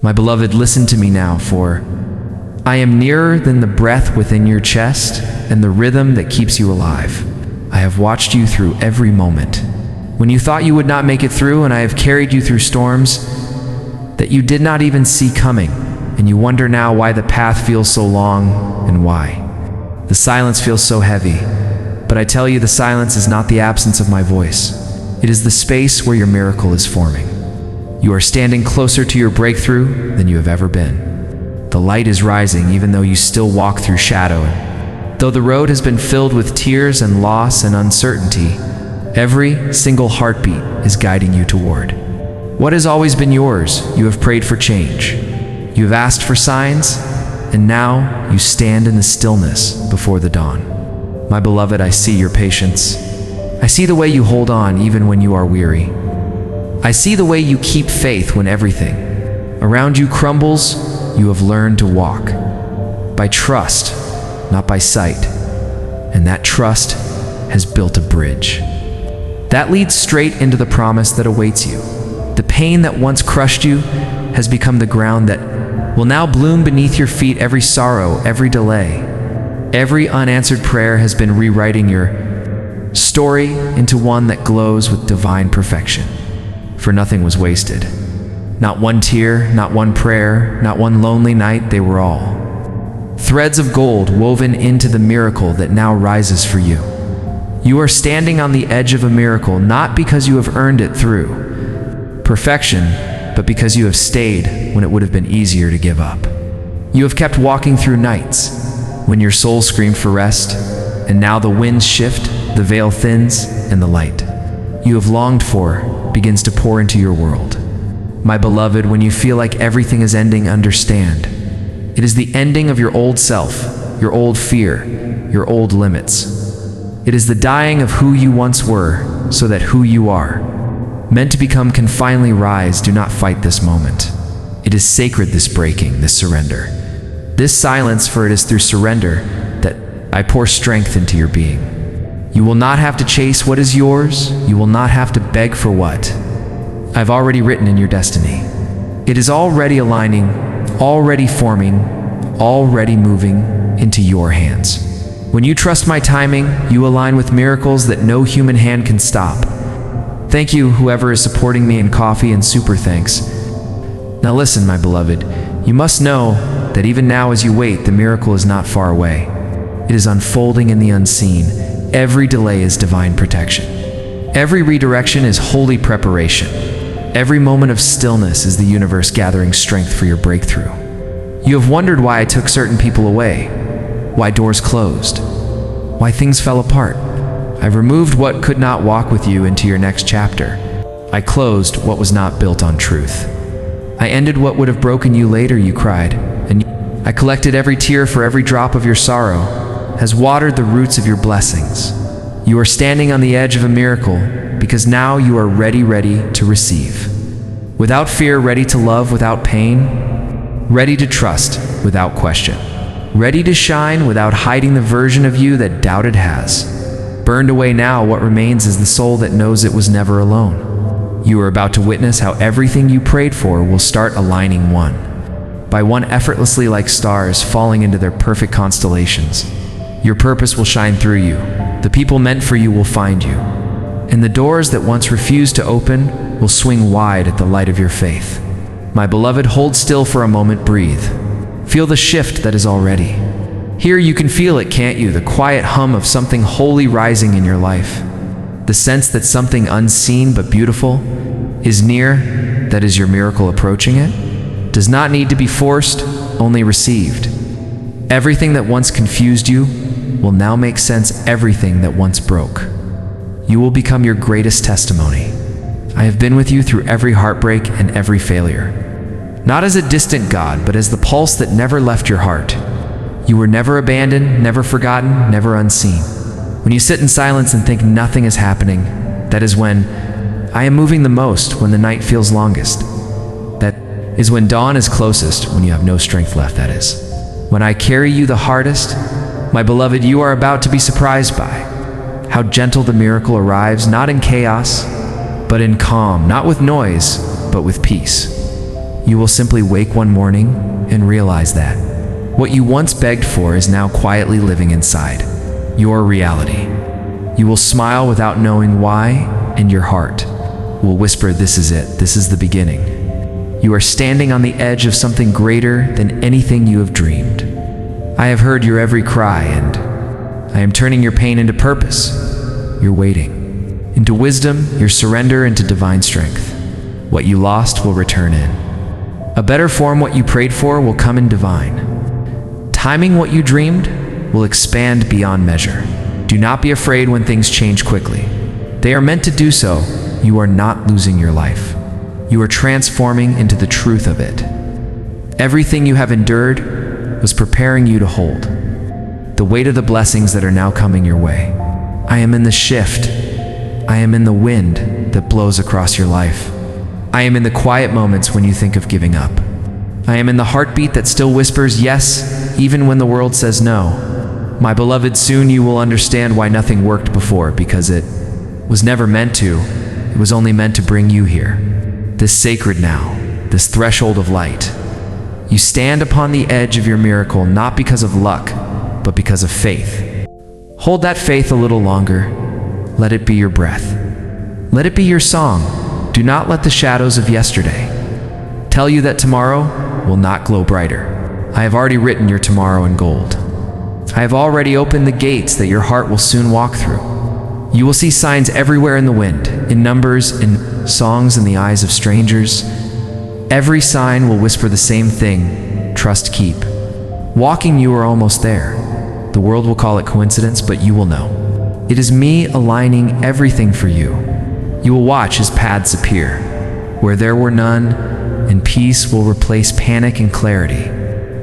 My beloved, listen to me now, for I am nearer than the breath within your chest and the rhythm that keeps you alive. I have watched you through every moment. When you thought you would not make it through, and I have carried you through storms that you did not even see coming, and you wonder now why the path feels so long and why the silence feels so heavy. But I tell you, the silence is not the absence of my voice. It is the space where your miracle is forming. You are standing closer to your breakthrough than you have ever been. The light is rising even though you still walk through shadow. Though the road has been filled with tears and loss and uncertainty, every single heartbeat is guiding you toward what has always been yours. You have prayed for change. You have asked for signs, and now you stand in the stillness before the dawn. My beloved, I see your patience. I see the way you hold on even when you are weary. I see the way you keep faith when everything around you crumbles. You have learned to walk by trust, not by sight, and that trust has built a bridge that leads straight into the promise that awaits you. The pain that once crushed you has become the ground that will now bloom beneath your feet. Every sorrow, every delay, every unanswered prayer has been rewriting your story into one that glows with divine perfection. For nothing was wasted. Not one tear, not one prayer, not one lonely night. They were all threads of gold woven into the miracle that now rises for you. You are standing on the edge of a miracle, not because you have earned it through perfection, but because you have stayed when it would have been easier to give up. You have kept walking through nights when your soul screamed for rest, and now the winds shift, the veil thins, and the light you have longed for begins to pour into your world. My beloved, when you feel like everything is ending, understand. It is the ending of your old self, your old fear, your old limits. It is the dying of who you once were, so that who you are, meant to become, can finally rise. Do not fight this moment. It is sacred, this breaking, this surrender, this silence, for it is through surrender that I pour strength into your being. You will not have to chase what is yours. You will not have to beg for what I've already written in your destiny. It is already aligning, already forming, already moving into your hands. When you trust my timing, you align with miracles that no human hand can stop. Thank you, whoever is supporting me in coffee and super thanks. Now listen, my beloved, you must know that even now as you wait, the miracle is not far away. It is unfolding in the unseen. Every delay is divine protection. Every redirection is holy preparation. Every moment of stillness is the universe gathering strength for your breakthrough. You have wondered why I took certain people away, why doors closed, why things fell apart. I've removed what could not walk with you into your next chapter. I closed what was not built on truth. I ended what would have broken you later, you cried, and I collected every tear, for every drop of your sorrow has watered the roots of your blessings. You are standing on the edge of a miracle because now you are ready to receive. Without fear, ready to love without pain, ready to trust without question, ready to shine without hiding the version of you that doubted has. Burned away now, what remains is the soul that knows it was never alone. You are about to witness how everything you prayed for will start aligning one by one, effortlessly, like stars falling into their perfect constellations. Your purpose will shine through you. The people meant for you will find you. And the doors that once refused to open will swing wide at the light of your faith. My beloved, hold still for a moment, breathe. Feel the shift that is already here. You can feel it, can't you? The quiet hum of something holy rising in your life. The sense that something unseen but beautiful is near, that is your miracle approaching. It does not need to be forced, only received. Everything that once confused you will now make sense. Everything that once broke, you will become your greatest testimony. I have been with you through every heartbreak and every failure, not as a distant God, but as the pulse that never left your heart. You were never abandoned, never forgotten, never unseen. When you sit in silence and think nothing is happening, that is when I am moving the most, when the night feels longest. That is when dawn is closest, when you have no strength left, that is when I carry you the hardest. My beloved, you are about to be surprised by how gentle the miracle arrives, not in chaos, but but in calm, not with noise, but with peace. You will simply wake one morning and realize that what you once begged for is now quietly living inside your reality. You will smile without knowing why, and your heart will whisper, "This is it. This is the beginning." You are standing on the edge of something greater than anything you have dreamed. I have heard your every cry, and I am turning your pain into purpose, your waiting, into wisdom, your surrender into divine strength. What you lost will return in a better form. What you prayed for will come in divine timing. What you dreamed will expand beyond measure. Do not be afraid when things change quickly. They are meant to do so. You are not losing your life. You are transforming into the truth of it. Everything you have endured was preparing you to hold the weight of the blessings that are now coming your way. I am in the shift. I am in the wind that blows across your life. I am in the quiet moments when you think of giving up. I am in the heartbeat that still whispers yes, even when the world says no. My beloved, soon you will understand why nothing worked before, because it was never meant to. It was only meant to bring you here. This sacred now, this threshold of light. You stand upon the edge of your miracle, not because of luck, but because of faith. Hold that faith a little longer. Let it be your breath. Let it be your song. Do not let the shadows of yesterday tell you that tomorrow will not glow brighter. I have already written your tomorrow in gold. I have already opened the gates that your heart will soon walk through. You will see signs everywhere in the wind, in numbers, in songs, in the eyes of strangers. Every sign will whisper the same thing: trust, keep walking. You are almost there. The world will call it coincidence, but you will know it is me aligning everything for you. You will watch as paths appear where there were none, and peace will replace panic, and clarity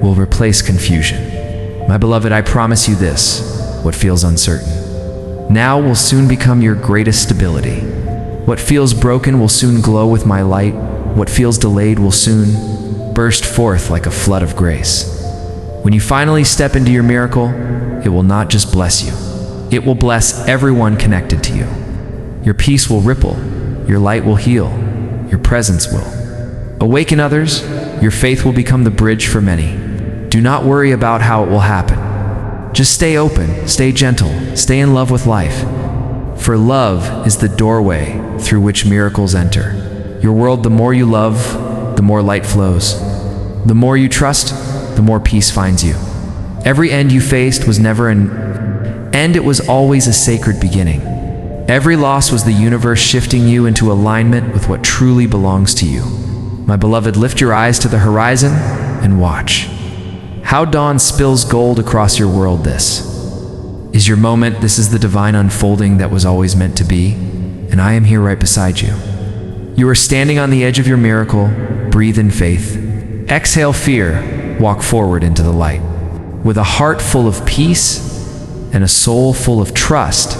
will replace confusion. My beloved, I promise you this: what feels uncertain now will soon become your greatest stability. What feels broken will soon glow with my light. What feels delayed will soon burst forth like a flood of grace. When you finally step into your miracle, it will not just bless you, it will bless everyone connected to you. Your peace will ripple, your light will heal, your presence will awaken others, your faith will become the bridge for many. Do not worry about how it will happen. Just stay open, stay gentle, stay in love with life. For love is the doorway through which miracles enter. Your world, the more you love, the more light flows. The more you trust, the more peace finds you. Every end you faced was never an end, it was always a sacred beginning. Every loss was the universe shifting you into alignment with what truly belongs to you. My beloved, lift your eyes to the horizon and watch how dawn spills gold across your world. This is your moment. This is the divine unfolding that was always meant to be, and I am here right beside you. You are standing on the edge of your miracle. Breathe in faith. Exhale fear. Walk forward into the light. With a heart full of peace and a soul full of trust.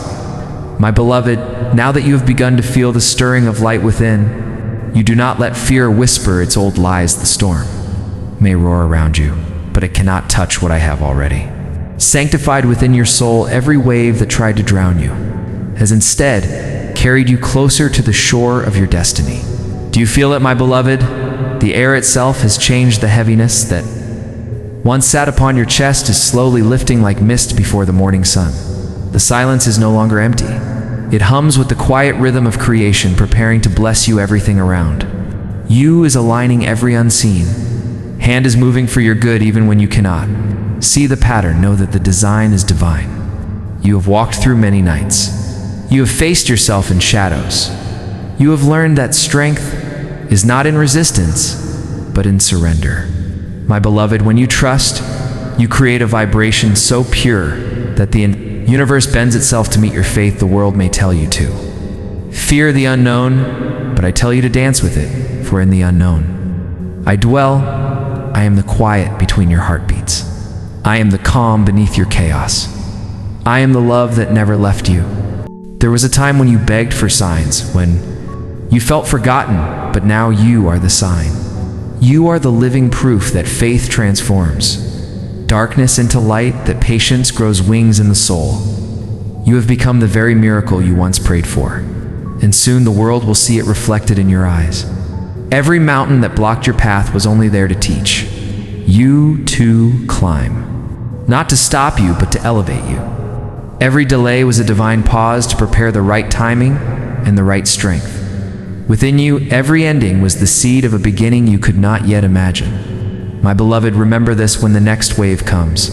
My beloved, now that you have begun to feel the stirring of light within, you do not let fear whisper its old lies. The storm may roar around you, but it cannot touch what I have already sanctified within your soul. Every wave that tried to drown you has instead carried you closer to the shore of your destiny. Do you feel it, my beloved? The air itself has changed. The heaviness that once sat upon your chest is slowly lifting like mist before the morning sun. The silence is no longer empty. It hums with the quiet rhythm of creation, preparing to bless you. Everything around you is aligning, every unseen hand is moving for your good. Even when you cannot see the pattern, know that the design is divine. You have walked through many nights. You have faced yourself in shadows. You have learned that strength is not in resistance, but in surrender. My beloved, when you trust, you create a vibration so pure that the universe bends itself to meet your faith. The world may tell you to fear the unknown, but I tell you to dance with it, for in the unknown I dwell. I am the quiet between your heartbeats. I am the calm beneath your chaos. I am the love that never left you. There was a time when you begged for signs, when you felt forgotten, but now you are the sign. You are the living proof that faith transforms darkness into light, that patience grows wings in the soul. You have become the very miracle you once prayed for. and soon the world will see it reflected in your eyes. Every mountain that blocked your path was only there to teach. You to climb. Not to stop you, but to elevate you. Every delay was a divine pause to prepare the right timing and the right strength. Within you, every ending was the seed of a beginning you could not yet imagine. My beloved, remember this when the next wave comes.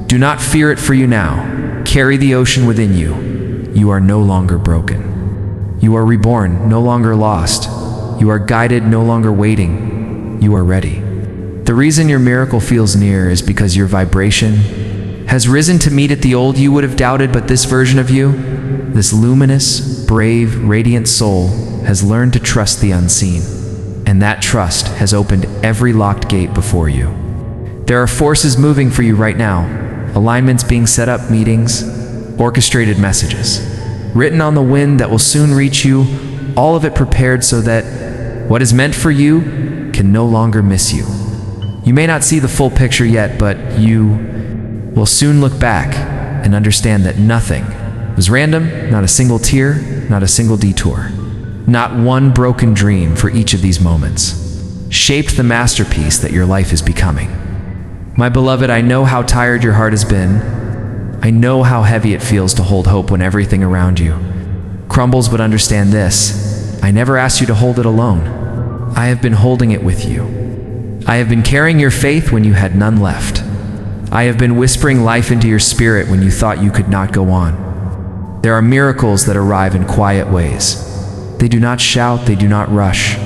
Do not fear it for you now. Carry the ocean within you. You are no longer broken. You are reborn, no longer lost. You are guided, no longer waiting. You are ready. The reason your miracle feels near is because your vibration has risen to meet it. The old you would have doubted, but this version of you, this luminous, brave, radiant soul, has learned to trust the unseen. And that trust has opened every locked gate before you. There are forces moving for you right now, alignments being set up, meetings, orchestrated messages, written on the wind that will soon reach you, all of it prepared so that what is meant for you can no longer miss you. You may not see the full picture yet, but you will soon look back and understand that nothing was random, not a single tear, not a single detour. Not one broken dream for each of these moments shaped the masterpiece that your life is becoming. My beloved, I know how tired your heart has been. I know how heavy it feels to hold hope when everything around you crumbles, but understand this: I never asked you to hold it alone. I have been holding it with you. I have been carrying your faith when you had none left. I have been whispering life into your spirit when you thought you could not go on. There are miracles that arrive in quiet ways. They do not shout, they do not rush.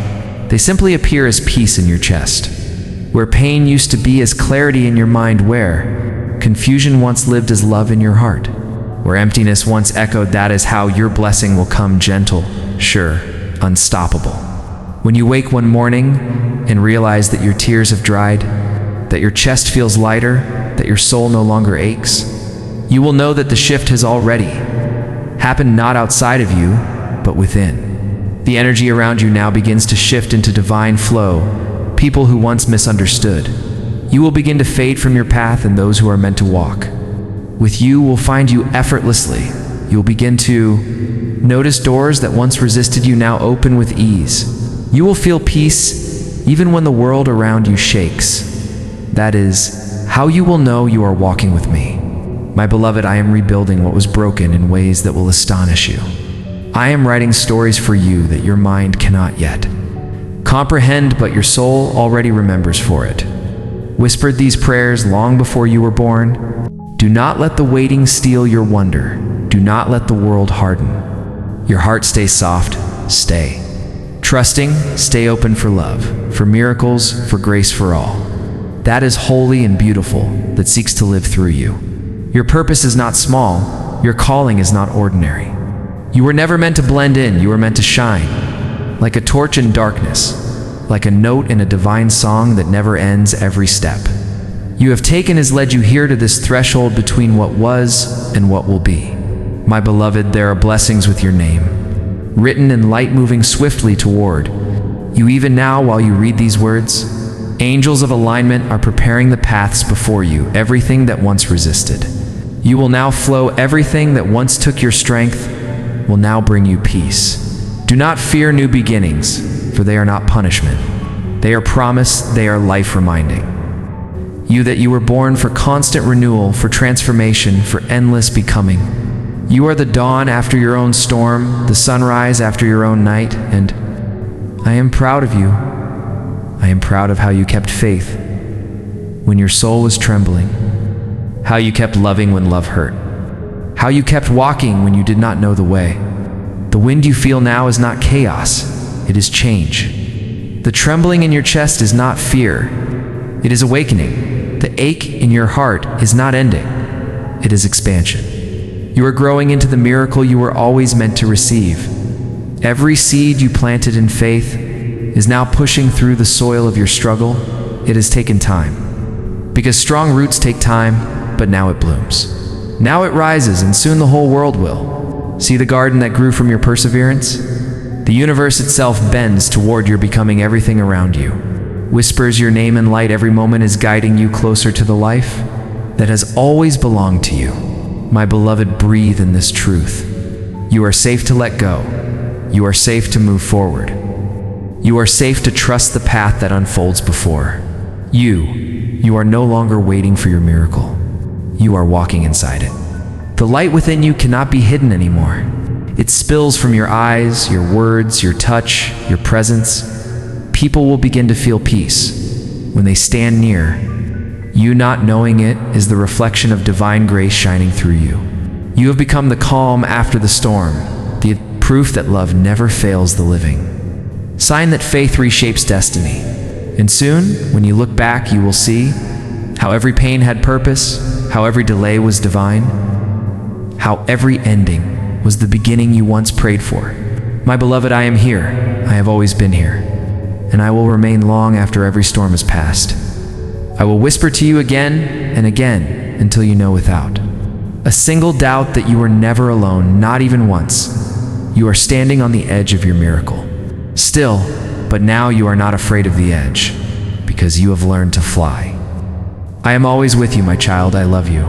They simply appear as peace in your chest. Where pain used to be, as clarity in your mind. Where confusion once lived, as love in your heart. Where emptiness once echoed, that is how your blessing will come, gentle, sure, unstoppable. When you wake one morning and realize that your tears have dried, that your chest feels lighter, that your soul no longer aches, you will know that the shift has already happened, not outside of you, but within. The energy around you now begins to shift into divine flow. People who once misunderstood, you will begin to fade from your path, and those who are meant to walk with you will find you effortlessly. You'll begin to notice doors that once resisted you now open with ease. You will feel peace even when the world around you shakes. That is how you will know you are walking with me. My beloved, I am rebuilding what was broken in ways that will astonish you. I am writing stories for you that your mind cannot yet comprehend, but your soul already remembers for it. Whispered these prayers long before you were born. Do not let the waiting steal your wonder. Do not let the world harden. Your heart stay soft, stay trusting, stay open for love, for miracles, for grace for all. That is holy and beautiful, that seeks to live through you. Your purpose is not small. Your calling is not ordinary. You were never meant to blend in, you were meant to shine. Like a torch in darkness, like a note in a divine song that never ends every step. You have taken has led you here to this threshold between what was and what will be. My beloved, there are blessings with your name, written in light moving swiftly toward you even now while you read these words. Angels of alignment are preparing the paths before you, everything that once resisted. You will now flow, everything that once took your strength will now bring you peace. Do not fear new beginnings, for they are not punishment. They are promise, they are life reminding you that you were born for constant renewal, for transformation, for endless becoming. You are the dawn after your own storm, the sunrise after your own night, and I am proud of you. I am proud of how you kept faith when your soul was trembling, how you kept loving when love hurt, how you kept walking when you did not know the way. The wind you feel now is not chaos, it is change. The trembling in your chest is not fear, it is awakening. The ache in your heart is not ending, it is expansion. You are growing into the miracle you were always meant to receive. Every seed you planted in faith is now pushing through the soil of your struggle. It has taken time, because strong roots take time, but now it blooms. Now it rises, and soon the whole world will see the garden that grew from your perseverance. The universe itself bends toward your becoming, everything around you whispers your name in light. Every moment is guiding you closer to the life that has always belonged to you. My beloved, breathe in this truth. You are safe to let go. you are safe to move forward. You are safe to trust the path that unfolds before. You are no longer waiting for your miracle. You are walking inside it. The light within you cannot be hidden anymore. It spills from your eyes, your words, your touch, your presence. People will begin to feel peace when they stand near. You not knowing it is the reflection of divine grace shining through you. You have become the calm after the storm, the proof that love never fails the living. Sign that faith reshapes destiny. And soon, when you look back, you will see how every pain had purpose, how every delay was divine, how every ending was the beginning you once prayed for. My beloved, I am here. I have always been here. And I will remain long after every storm has passed. I will whisper to you again and again until you know without a single doubt that you are never alone, not even once. You are standing on the edge of your miracle. Still, but now you are not afraid of the edge, because you have learned to fly. I am always with you, my child. I love you.